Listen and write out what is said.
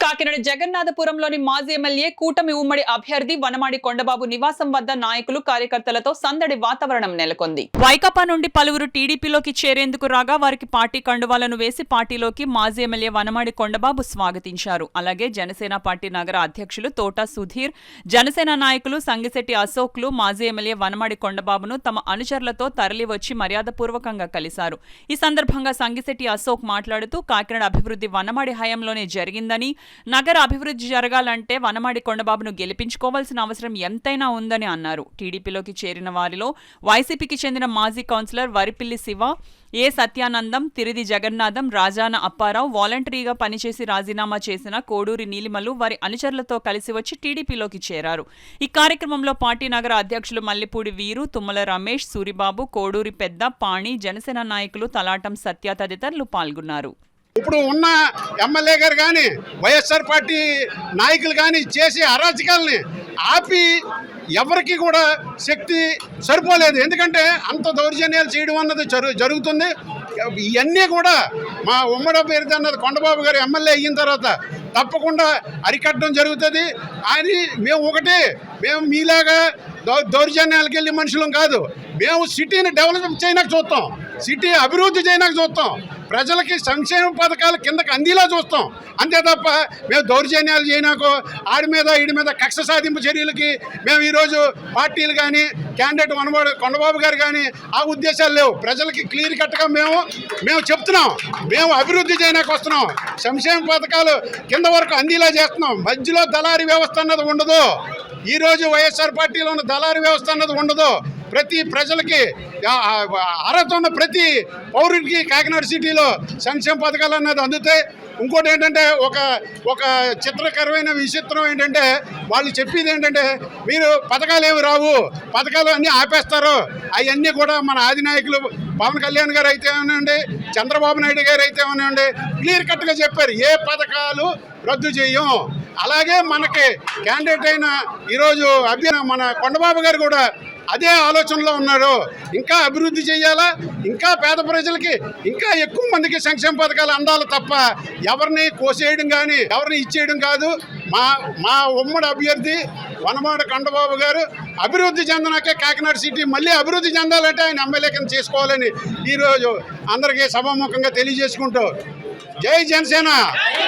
కాకినాడ జగన్నాథపురంలోని మాజీ ఎమ్మెల్యే కూటమి ఉమ్మడి అభ్యర్థి వనమాడి కొండబాబు నివాసం వద్ద నాయకులు కార్యకర్తలతో సందడి వాతావరణం నెలకొంది. వైకాపా నుండి పలువురు టీడీపీలోకి చేరేందుకు రాగా వారికి పార్టీ కండువాలను వేసి పార్టీలోకి మాజీ ఎమ్మెల్యే వనమాడి కొండబాబు స్వాగతించారు. అలాగే జనసేన పార్టీ నగర అధ్యక్షులు తోట సుధీర్, జనసేన నాయకులు సంగిశెట్టి అశోక్లు మాజీ ఎమ్మెల్యే వనమాడి కొండబాబును తమ అనుచరులతో తరలివచ్చి మర్యాదపూర్వకంగా కలిశారు. ఈ సందర్భంగా సంగిశెట్టి అశోక్ మాట్లాడుతూ కాకినాడ అభివృద్ధి వనమాడి హయాంలోనే జరిగిందని, నగర అభివృద్ధి జరగాలంటే వనమాడి కొండబాబును గెలిపించుకోవాల్సిన అవసరం ఎంతైనా ఉందని అన్నారు. టీడీపీలోకి చేరిన వారిలో వైసీపీకి చెందిన మాజీ కౌన్సిలర్ వరిపిల్లి శివ, ఏ సత్యానందం, తిరిది జగన్నాథం, రాజాన అప్పారావు, వాలంటరీగా పనిచేసి రాజీనామా చేసిన కోడూరి నీలిమలు వారి అనుచరులతో కలిసి వచ్చి టీడీపీలోకి చేరారు. ఈ కార్యక్రమంలో పార్టీ నగర అధ్యక్షులు మల్లిపూడి వీరు, తుమ్మల రమేష్, సూరిబాబు, కోడూరి పెద్ద, పాణి, జనసేన నాయకులు తలాటం సత్య తదితరులు పాల్గొన్నారు. ఇప్పుడు ఉన్న ఎమ్మెల్యే గారు కానీ వైఎస్ఆర్ పార్టీ నాయకులు కానీ చేసే అరాచకాలని ఆపి ఎవరికి కూడా శక్తి సరిపోలేదు. ఎందుకంటే అంత దౌర్జన్యాలు చేయడం అన్నది జరుగుతుంది. ఇవన్నీ కూడా మా ఉమ్మడి అభ్యర్థి అన్నది కొండబాబు గారు ఎమ్మెల్యే అయిన తర్వాత తప్పకుండా అరికట్టడం జరుగుతుంది. అని మేము మీలాగా దౌర్జన్యాలకు వెళ్ళి మనుషులం కాదు. మేము సిటీని డెవలప్ చేయడానికి చూస్తాం, సిటీ అభివృద్ధి చేయడానికి చూస్తాం, ప్రజలకి సంక్షేమ పథకాలు కిందకి అందేలా చూస్తాం. అంతే తప్ప మేము దౌర్జన్యాలు చేయనాకో ఆడి మీద ఈడి మీద కక్ష సాధింపు చర్యలకి మేము ఈరోజు పార్టీలు కానీ క్యాండిడేట్ వనమాడి కొండబాబు గారు కానీ ఆ ఉద్దేశాలు లేవు. ప్రజలకి క్లియర్ కట్గా మేము చెప్తున్నాం, మేము అభివృద్ధి చేయడానికి వస్తున్నాం, సంక్షేమ పథకాలు కింద వరకు అందేలా చేస్తున్నాం. మధ్యలో దళారీ వ్యవస్థ అన్నది ఉండదు. ఈరోజు వైఎస్ఆర్ పార్టీలో ఉన్న దళారీ వ్యవస్థ అన్నది ఉండదు. ప్రతి ప్రజలకి అర్హత ఉన్న ప్రతి పౌరుడికి కాకినాడ సిటీలో సంక్షేమ పథకాలు అన్నది అందుతాయి. ఇంకోటి ఏంటంటే ఒక చిత్రకరమైన విచిత్రం ఏంటంటే వాళ్ళు చెప్పేది ఏంటంటే మీరు పథకాలు ఏమి రావు, పథకాలు అన్నీ ఆపేస్తారు. అవన్నీ కూడా మన ఆదినాయకులు పవన్ కళ్యాణ్ గారు అయితే ఏమనండి, చంద్రబాబు నాయుడు గారు అయితే ఏమనండి క్లియర్ కట్గా చెప్పారు, ఏ పథకాలు రద్దు చేయం. అలాగే మనకి క్యాండిడేట్ అయిన ఈరోజు మన కొండబాబు గారు కూడా అదే ఆలోచనలో ఉన్నాడు. ఇంకా అభివృద్ధి చేయాలా, ఇంకా పేద ప్రజలకి ఇంకా ఎక్కువ మందికి సంక్షేమ పథకాలు అందాలి తప్ప ఎవరిని కోసేయడం కానీ ఎవరిని ఇచ్చేయడం కాదు. మా ఉమ్మడి అభ్యర్థి వనమాడి కొండబాబు గారు అభివృద్ధి చెందనాకే కాకినాడ సిటీ మళ్ళీ అభివృద్ధి చెందాలంటే ఆయన ఎమ్మెల్యే కింద చేసుకోవాలని ఈరోజు అందరికీ సభాముఖంగా తెలియజేసుకుంటూ జై జనసేన.